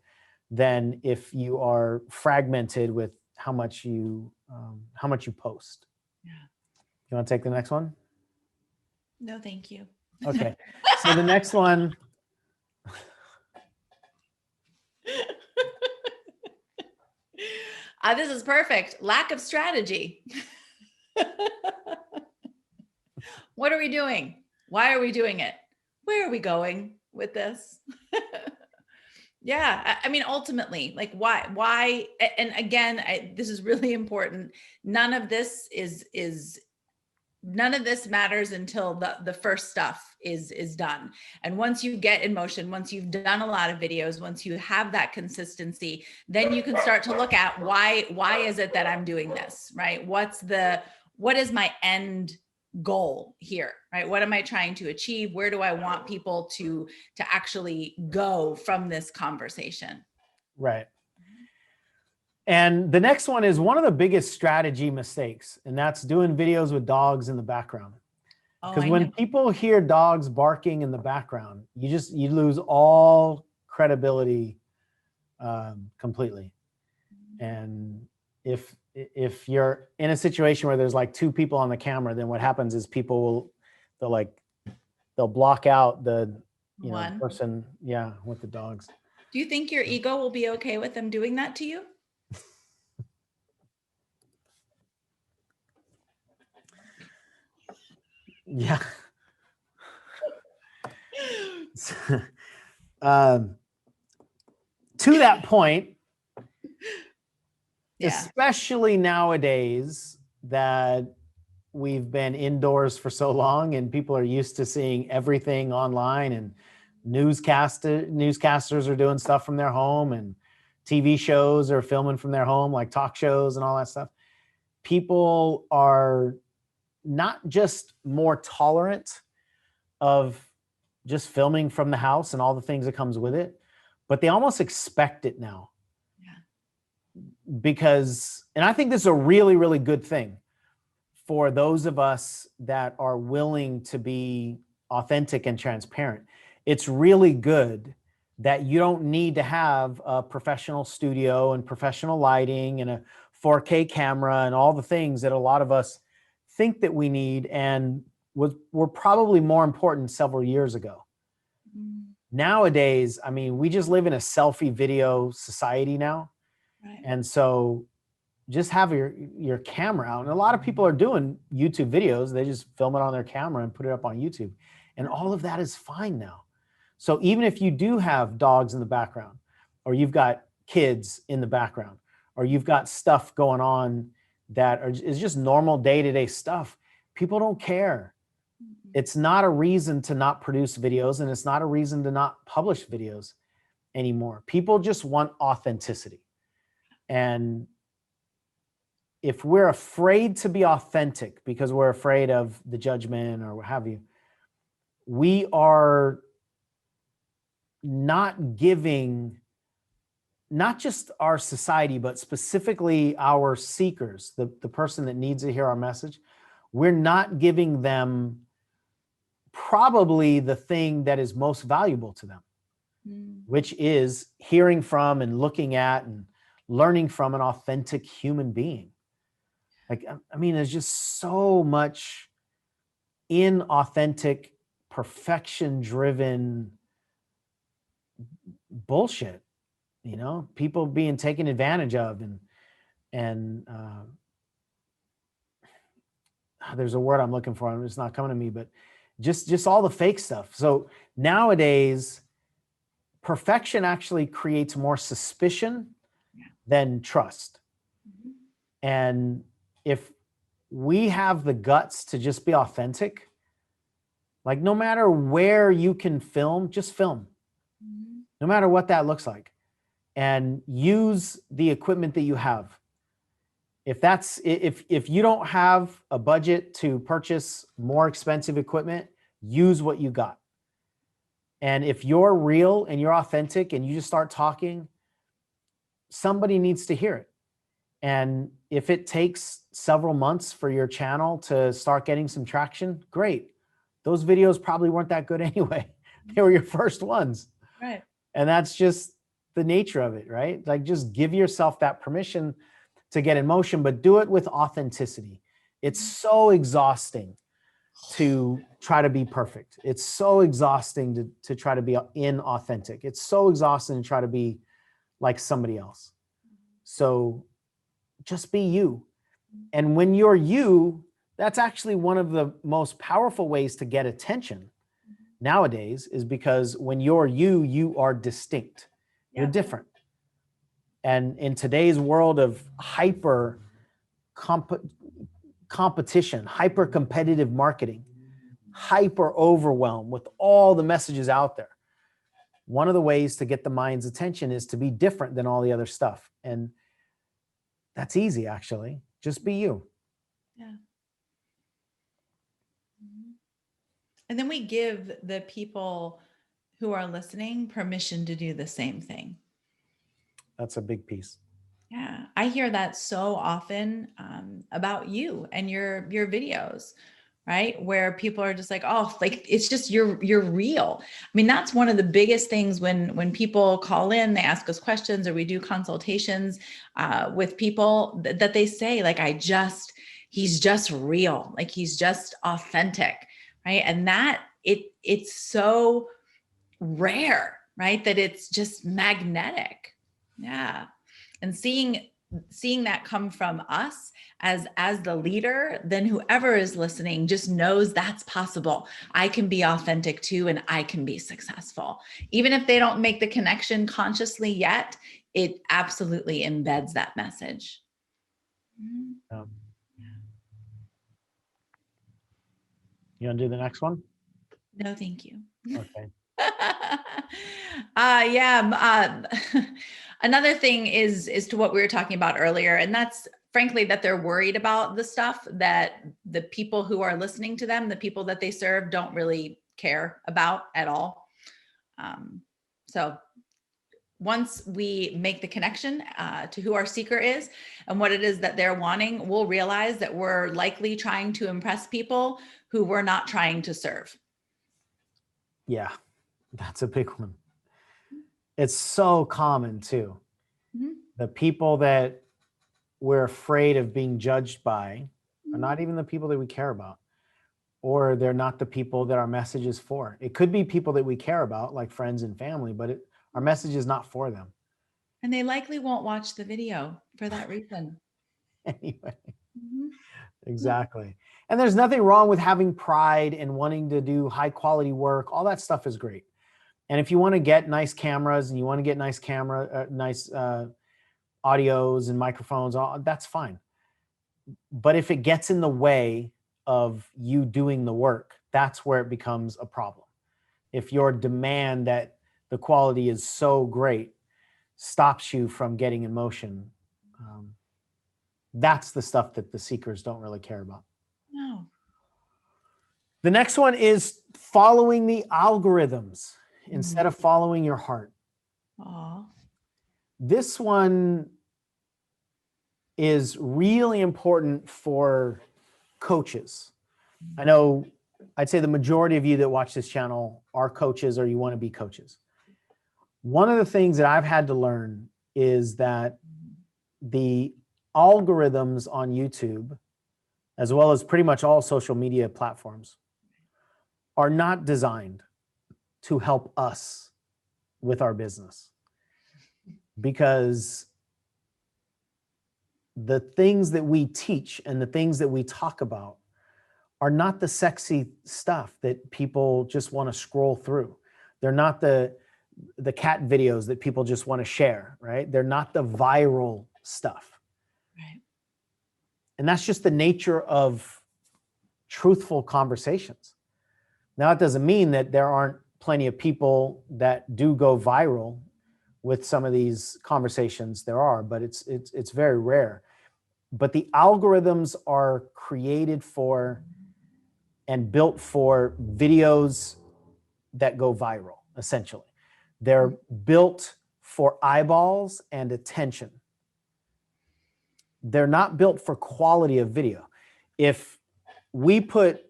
Speaker 3: than if you are fragmented with how much you post.
Speaker 2: Yeah.
Speaker 3: You want to take the next one?
Speaker 2: No, thank you.
Speaker 3: Okay. So the next one.
Speaker 2: This is perfect. Lack of strategy. What are we doing? Why are we doing it? Where are we going with this? Yeah. I mean, ultimately, like why, and again, this is really important. None of this matters until the first stuff is done. And once you get in motion, once you've done a lot of videos, once you have that consistency, then you can start to look at why is it that I'm doing this, right? What is my end goal here, right? What am I trying to achieve? Where do I want people to actually go from this conversation?
Speaker 3: Right. And the next one is one of the biggest strategy mistakes, and that's doing videos with dogs in the background. Because when people hear dogs barking in the background, you lose all credibility completely. And if you're in a situation where there's like 2 people on the camera, then what happens is they'll block out the person, with the dogs.
Speaker 2: Do you think your ego will be okay with them doing that to you?
Speaker 3: Yeah. To that point, especially nowadays that we've been indoors for so long and people are used to seeing everything online, and newscasters are doing stuff from their home, and TV shows are filming from their home, like talk shows and all that stuff. People are not just more tolerant of just filming from the house and all the things that comes with it, but they almost expect it now. Because, and I think this is a really, really good thing for those of us that are willing to be authentic and transparent. It's really good that you don't need to have a professional studio and professional lighting and a 4K camera and all the things that a lot of us think that we need and were probably more important several years ago. Nowadays, I mean, we just live in a selfie video society now. Right. And so just have your camera out. And a lot of people are doing YouTube videos. They just film it on their camera and put it up on YouTube. And all of that is fine now. So even if you do have dogs in the background, or you've got kids in the background, or you've got stuff going on that is just normal day-to-day stuff, people don't care. It's not a reason to not produce videos, and it's not a reason to not publish videos anymore. People just want authenticity. And if we're afraid to be authentic because we're afraid of the judgment or what have you, we are not giving not just our society, but specifically our seekers, the person that needs to hear our message, we're not giving them probably the thing that is most valuable to them, which is hearing from and looking at and learning from an authentic human being. Like, I mean, there's just so much inauthentic, perfection-driven bullshit, you know, people being taken advantage of, and there's a word I'm looking for, and it's not coming to me, but just all the fake stuff. So nowadays, perfection actually creates more suspicion than trust. And if we have the guts to just be authentic, like no matter where you can film, just film, no matter what that looks like, and use the equipment that you have. If you don't have a budget to purchase more expensive equipment, use what you got. And if you're real and you're authentic and you just start talking, somebody needs to hear it. And if it takes several months for your channel to start getting some traction, great. Those videos probably weren't that good anyway. They were your first ones.
Speaker 2: Right.
Speaker 3: And that's just the nature of it, right? Like, just give yourself that permission to get in motion, but do it with authenticity. It's so exhausting to try to be perfect. It's so exhausting to try to be inauthentic. It's so exhausting to try to be like somebody else. So just be you. And when you're you, that's actually one of the most powerful ways to get attention nowadays, is because when you're you, you are distinct. You're different. And in today's world of hyper competition, hyper competitive marketing, hyper overwhelm with all the messages out there, one of the ways to get the mind's attention is to be different than all the other stuff. And that's easy, actually. Just be you.
Speaker 2: Yeah. And then we give the people who are listening permission to do the same thing.
Speaker 3: That's a big piece.
Speaker 2: Yeah, I hear that so often about you and your videos, right? Where people are just like, oh, like, it's just you're real. I mean, that's one of the biggest things when people call in, they ask us questions, or we do consultations with people that they say, like, he's just real, like he's just authentic, right? And that it's so rare, right? That it's just magnetic. Yeah. And seeing that come from us as the leader, then whoever is listening just knows that's possible. I can be authentic too, and I can be successful. Even if they don't make the connection consciously yet, it absolutely embeds that message.
Speaker 3: You want to do the next one?
Speaker 2: No, thank you.
Speaker 3: Okay.
Speaker 2: Another thing is to what we were talking about earlier, and that's frankly that they're worried about the stuff that the people who are listening to them, the people that they serve, don't really care about at all. So once we make the connection to who our seeker is and what it is that they're wanting, we'll realize that we're likely trying to impress people who we're not trying to serve.
Speaker 3: Yeah, that's a big one. It's so common too.
Speaker 2: Mm-hmm.
Speaker 3: The people that we're afraid of being judged by are not even the people that we care about, or they're not the people that our message is for. It could be people that we care about, like friends and family, but our message is not for them.
Speaker 2: And they likely won't watch the video for that reason.
Speaker 3: Anyway,
Speaker 2: Mm-hmm.
Speaker 3: exactly. And there's nothing wrong with having pride and wanting to do high quality work. All that stuff is great. And if you want to get nice cameras and you want to get nice audios and microphones, that's fine. But if it gets in the way of you doing the work, that's where it becomes a problem. If your demand that the quality is so great stops you from getting in motion, That's the stuff that the seekers don't really care about.
Speaker 2: No.
Speaker 3: The next one is following the algorithms instead of following your heart.
Speaker 2: Aw.
Speaker 3: This one is really important for coaches. I know I'd say the majority of you that watch this channel are coaches or you want to be coaches. One of the things that I've had to learn is that the algorithms on YouTube, as well as pretty much all social media platforms, are not designed to help us with our business, because the things that we teach and the things that we talk about are not the sexy stuff that people just want to scroll through. They're not the cat videos that people just want to share, right? They're not the viral stuff.
Speaker 2: Right.
Speaker 3: And that's just the nature of truthful conversations. Now, it doesn't mean that there aren't plenty of people that do go viral with some of these conversations. There are, but it's very rare. But the algorithms are created for and built for videos that go viral, essentially. They're built for eyeballs and attention. They're not built for quality of video. If we put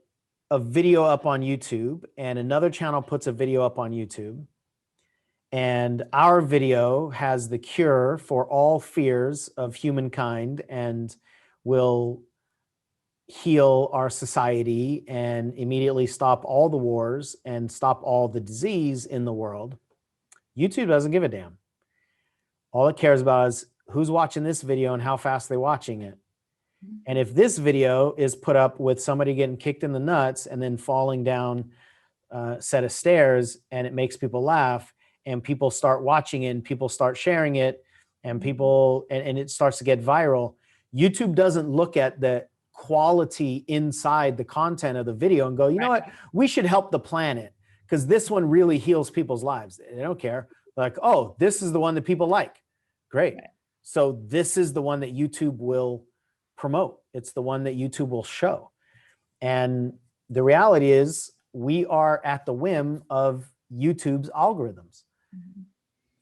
Speaker 3: a video up on YouTube and another channel puts a video up on YouTube, and our video has the cure for all fears of humankind and will heal our society and immediately stop all the wars and stop all the disease in the world, YouTube doesn't give a damn. All it cares about is who's watching this video and how fast they're watching it. And if this video is put up with somebody getting kicked in the nuts and then falling down a set of stairs and it makes people laugh and people start watching it and people start sharing it and people, and it starts to get viral, YouTube doesn't look at the quality inside the content of the video and go, you know what, we should help the planet because this one really heals people's lives. They don't care. They're like, oh, this is the one that people like. Great.
Speaker 2: Right.
Speaker 3: So this is the one that YouTube will promote. It's the one that YouTube will show. And the reality is we are at the whim of YouTube's algorithms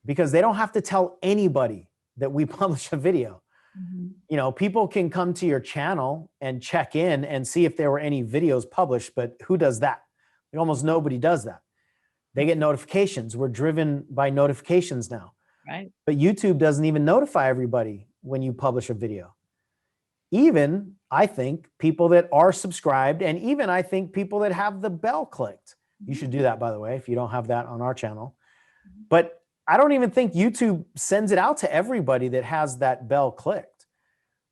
Speaker 3: because they don't have to tell anybody that we publish a video. You know, people can come to your channel and check in and see if there were any videos published, but who does that? Like, almost nobody does that. They get notifications. We're driven by notifications now.
Speaker 2: Right.
Speaker 3: But YouTube doesn't even notify everybody when you publish a video. Even, I think, people that are subscribed, and even I think people that have the bell clicked. You should do that, by the way, if you don't have that on our channel. But I don't even think YouTube sends it out to everybody that has that bell clicked.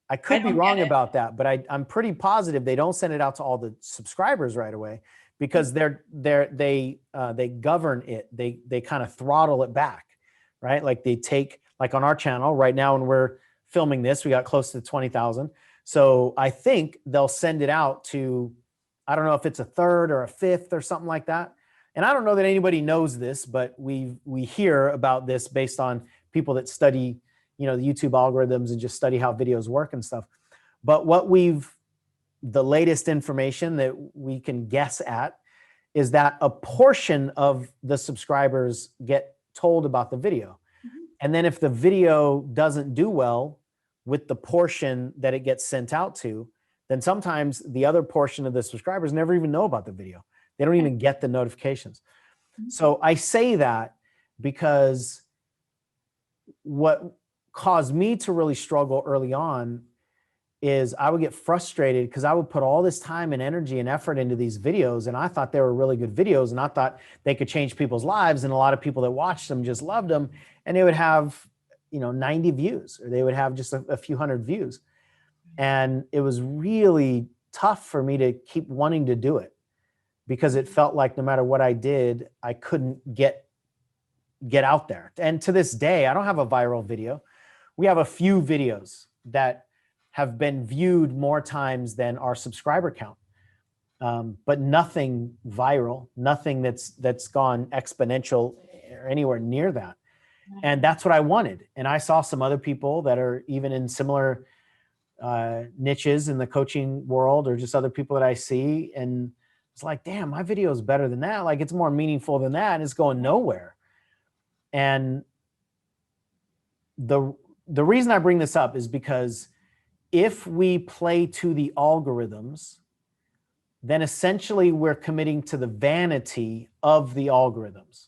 Speaker 3: I could be wrong about that, but I'm pretty positive they don't send it out to all the subscribers right away because they govern it. They kind of throttle it back, right? Like they take, like on our channel right now when we're filming this, we got close to 20,000. So I think they'll send it out to, I don't know if it's a third or a fifth or something like that. And I don't know that anybody knows this, but we hear about this based on people that study, you know, the YouTube algorithms and just study how videos work and stuff. But the latest information that we can guess at is that a portion of the subscribers get told about the video. And then if the video doesn't do well with the portion that it gets sent out to, then sometimes the other portion of the subscribers never even know about the video. They don't even get the notifications. So I say that because what caused me to really struggle early on is I would get frustrated because I would put all this time and energy and effort into these videos, and I thought they were really good videos, and I thought they could change people's lives, and a lot of people that watched them just loved them, and they would have, you know, 90 views, or they would have just a few hundred views. And it was really tough for me to keep wanting to do it because it felt like no matter what I did, I couldn't get out there. And to this day, I don't have a viral video. We have a few videos that have been viewed more times than our subscriber count, but nothing viral, nothing that's gone exponential or anywhere near that. And that's what I wanted. And I saw some other people that are even in similar niches in the coaching world or just other people that I see. And it's like, damn, my video is better than that. Like it's more meaningful than that. And it's going nowhere. And the reason I bring this up is because if we play to the algorithms, then essentially we're committing to the vanity of the algorithms.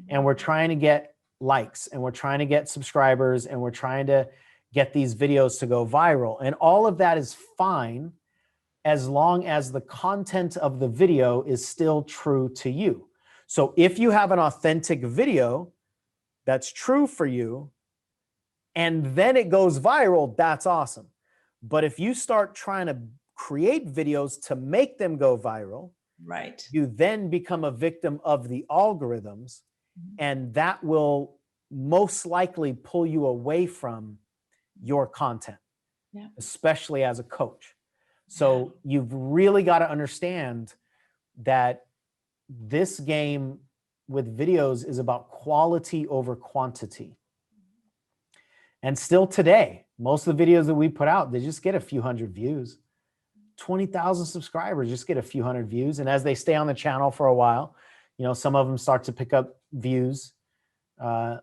Speaker 3: And we're trying to get likes and we're trying to get subscribers and we're trying to get these videos to go viral. And all of that is fine as long as the content of the video is still true to you. So if you have an authentic video that's true for you and then it goes viral, that's awesome. But if you start trying to create videos to make them go viral,
Speaker 2: right,
Speaker 3: you then become a victim of the algorithms, and that will most likely pull you away from your content, especially as a coach. So you've really got to understand that this game with videos is about quality over quantity. And still today, most of the videos that we put out, they just get a few hundred views. 20,000 subscribers just get a few hundred views. And as they stay on the channel for a while, you know, some of them start to pick up views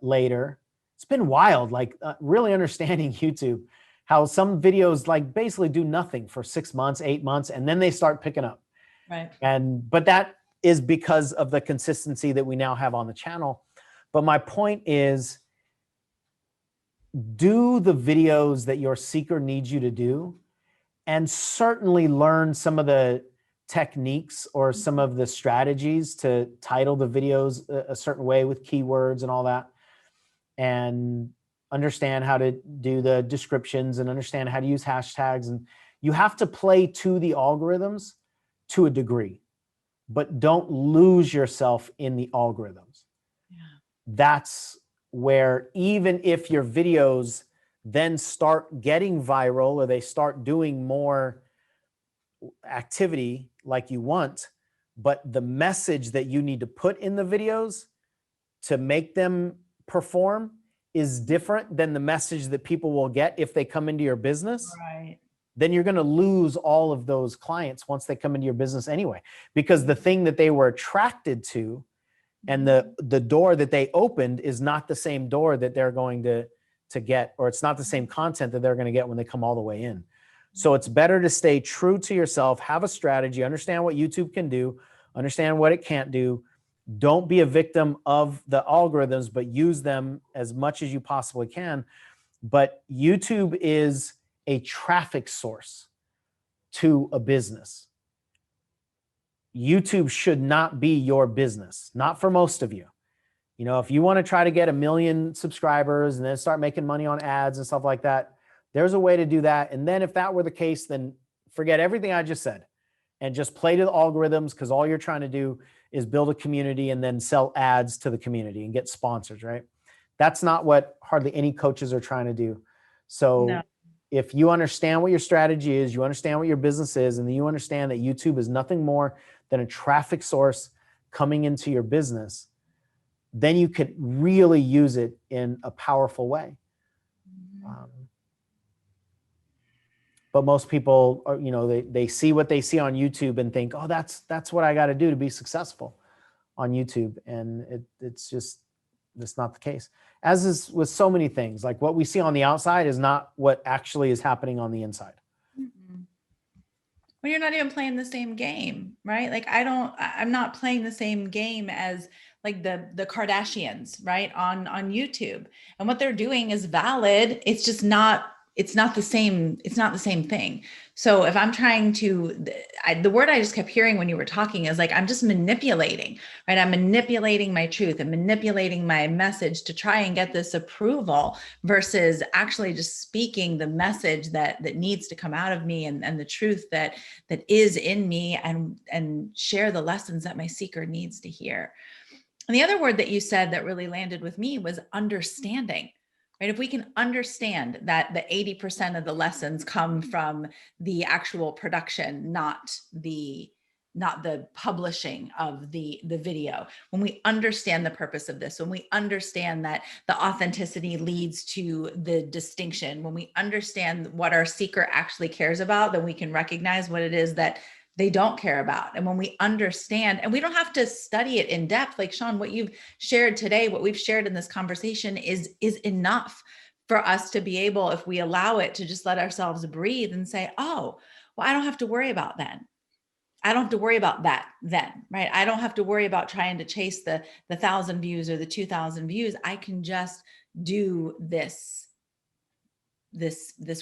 Speaker 3: later. It's been wild, like really understanding YouTube, how some videos like basically do nothing for 6 months, 8 months, and then they start picking up.
Speaker 2: right.
Speaker 3: But that is because of the consistency that we now have on the channel. But my point is, do the videos that your seeker needs you to do, and certainly learn some of the techniques or some of the strategies to title the videos a certain way with keywords and all that, and understand how to do the descriptions and understand how to use hashtags. And you have to play to the algorithms to a degree, but don't lose yourself in the algorithms.
Speaker 2: Yeah.
Speaker 3: That's where even if your videos then start getting viral or they start doing more activity like you want, but the message that you need to put in the videos to make them perform is different than the message that people will get if they come into your business,
Speaker 2: Right.
Speaker 3: then you're going to lose all of those clients once they come into your business anyway, because the thing that they were attracted to and the door that they opened is not the same door that they're going to get, or it's not the same content that they're going to get when they come all the way in. So it's better to stay true to yourself, have a strategy, understand what YouTube can do, understand what it can't do. Don't be a victim of the algorithms, but use them as much as you possibly can. But YouTube is a traffic source to a business. YouTube should not be your business, not for most of you. You know, if you want to try to get 1 million subscribers and then start making money on ads and stuff like that, there's a way to do that. And then if that were the case, then forget everything I just said and just play to the algorithms, because all you're trying to do is build a community and then sell ads to the community and get sponsors, right? That's not what hardly any coaches are trying to do. So
Speaker 2: No.
Speaker 3: if you understand what your strategy is, you understand what your business is, and then you understand that YouTube is nothing more than a traffic source coming into your business, then you could really use it in a powerful way. But most people are, you know, they see what they see on YouTube and think, oh, that's what I got to do to be successful on YouTube. And it's not the case. As is with so many things, like what we see on the outside is not what actually is happening on the inside.
Speaker 2: Well, you're not even playing the same game, right? Like I'm not playing the same game as like the Kardashians, right? On YouTube. And what they're doing is valid. It's just not, it's not the same thing. So if I'm trying to, the word I just kept hearing when you were talking is like, I'm just manipulating, right? I'm manipulating my truth and manipulating my message to try and get this approval versus actually just speaking the message that needs to come out of me and the truth that is in me, and share the lessons that my seeker needs to hear. And the other word that you said that really landed with me was understanding. Right? If we can understand that the 80% of the lessons come from the actual production, not the publishing of the video, when we understand the purpose of this, when we understand that the authenticity leads to the distinction, when we understand what our seeker actually cares about, then we can recognize what it is that they don't care about. And when we understand, and we don't have to study it in depth, like Sean, what you've shared today, what we've shared in this conversation is enough for us to be able, if we allow it, to just let ourselves breathe and say, oh, well, I don't have to worry about then. I don't have to worry about that then, right? I don't have to worry about trying to chase the 1,000 views or the 2,000 views. I can just do this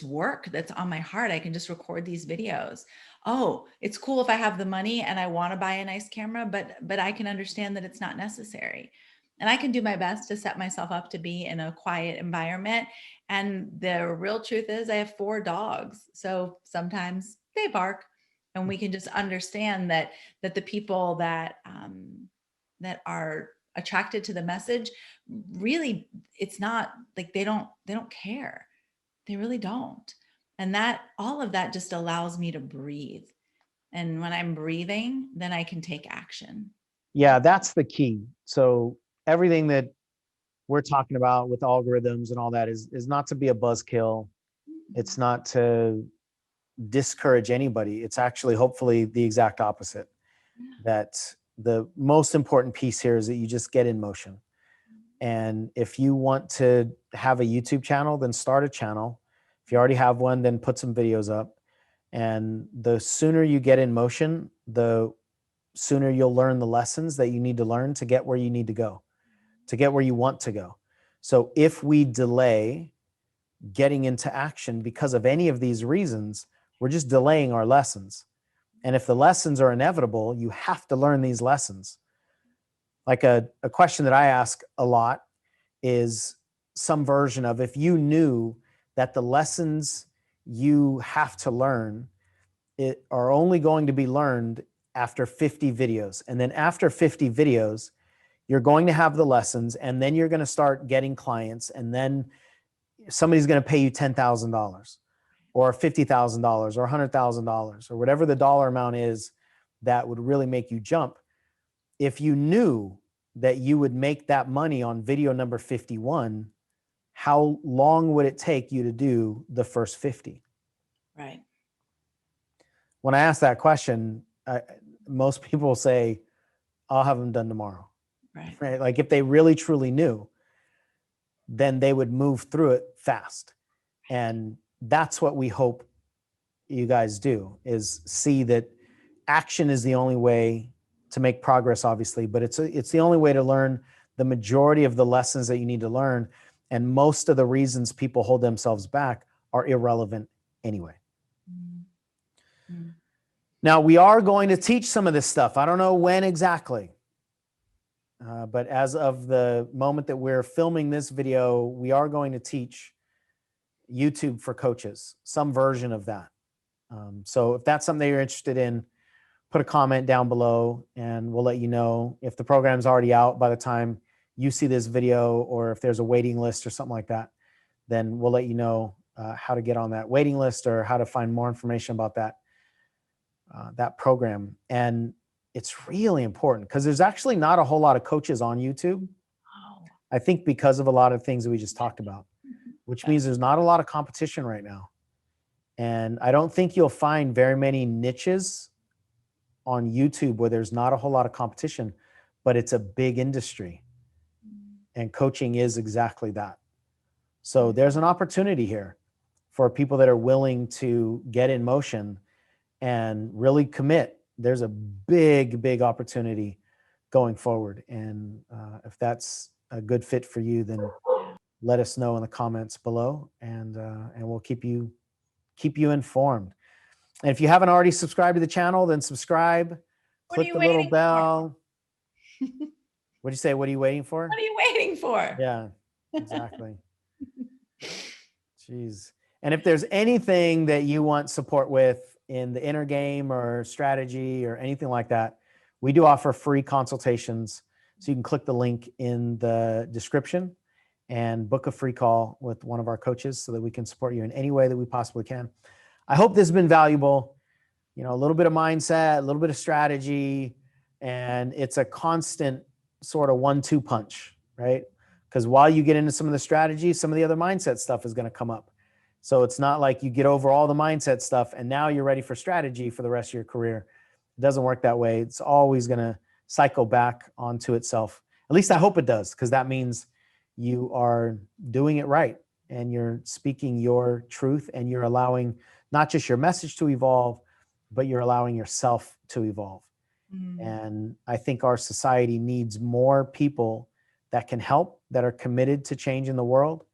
Speaker 2: work that's on my heart. I can just record these videos. Oh, it's cool if I have the money and I want to buy a nice camera, but I can understand that it's not necessary. And I can do my best to set myself up to be in a quiet environment. And the real truth is I have 4 dogs. So sometimes they bark, and we can just understand that the people that are attracted to the message, really, it's not like they don't care. They really don't. And that, all of that just allows me to breathe. And when I'm breathing, then I can take action.
Speaker 3: Yeah, that's the key. So everything that we're talking about with algorithms and all that is not to be a buzzkill. It's not to discourage anybody. It's actually hopefully the exact opposite. That the most important piece here is that you just get in motion. And if you want to have a YouTube channel, then start a channel. If you already have one, then put some videos up. And the sooner you get in motion, the sooner you'll learn the lessons that you need to learn to get where you need to go, to get where you want to go. So if we delay getting into action because of any of these reasons, we're just delaying our lessons. And if the lessons are inevitable, you have to learn these lessons. Like a question that I ask a lot is some version of, if you knew that the lessons you have to learn are only going to be learned after 50 videos. And then after 50 videos, you're going to have the lessons, and then you're going to start getting clients, and then somebody's going to pay you $10,000 or $50,000 or $100,000 or whatever the dollar amount is that would really make you jump. If you knew that you would make that money on video number 51, how long would it take you to do the first 50?
Speaker 2: Right.
Speaker 3: When I ask that question, most people will say, I'll have them done tomorrow. Right? Like if they really truly knew, then they would move through it fast. And that's what we hope you guys do, is see that action is the only way to make progress, obviously, but it's the only way to learn the majority of the lessons that you need to learn. And most of the reasons people hold themselves back are irrelevant anyway. Mm-hmm. Now, we are going to teach some of this stuff. I don't know when exactly, but as of the moment that we're filming this video, we are going to teach YouTube for coaches, some version of that. So if that's something that you're interested in, put a comment down below and we'll let you know. If the program's already out by the time you see this video, or if there's a waiting list or something like that, then we'll let you know how to get on that waiting list or how to find more information about that program. And it's really important because there's actually not a whole lot of coaches on YouTube. I think because of a lot of things that we just talked about, which means there's not a lot of competition right now. And I don't think you'll find very many niches on YouTube where there's not a whole lot of competition, but it's a big industry. And coaching is exactly that. So there's an opportunity here for people that are willing to get in motion and really commit. There's a big, big opportunity going forward. And if that's a good fit for you, then let us know in the comments below, and we'll keep you informed. And if you haven't already subscribed to the channel, then subscribe, click the little bell. What'd you say? What are you waiting for?
Speaker 2: What are you waiting for?
Speaker 3: Yeah, exactly. Jeez. And if there's anything that you want support with in the inner game or strategy or anything like that, we do offer free consultations. So you can click the link in the description and book a free call with one of our coaches so that we can support you in any way that we possibly can. I hope this has been valuable. a little bit of mindset, a little bit of strategy, and it's a constant sort of 1-2 punch, right? Because while you get into some of the strategy, some of the other mindset stuff is going to come up. So it's not like you get over all the mindset stuff and now you're ready for strategy for the rest of your career. It doesn't work that way. It's always going to cycle back onto itself. At least I hope it does, because that means you are doing it right and you're speaking your truth and you're allowing not just your message to evolve, but you're allowing yourself to evolve. And I think our society needs more people that can help, that are committed to changing the world,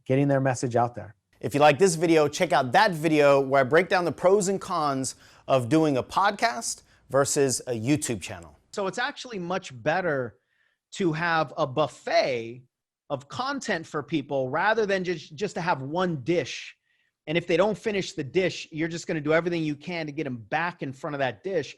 Speaker 3: getting their message out there.
Speaker 1: If you like this video, check out that video where I break down the pros and cons of doing a podcast versus a YouTube channel. So it's actually much better to have a buffet of content for people rather than just to have one dish. And if they don't finish the dish, you're just going to do everything you can to get them back in front of that dish.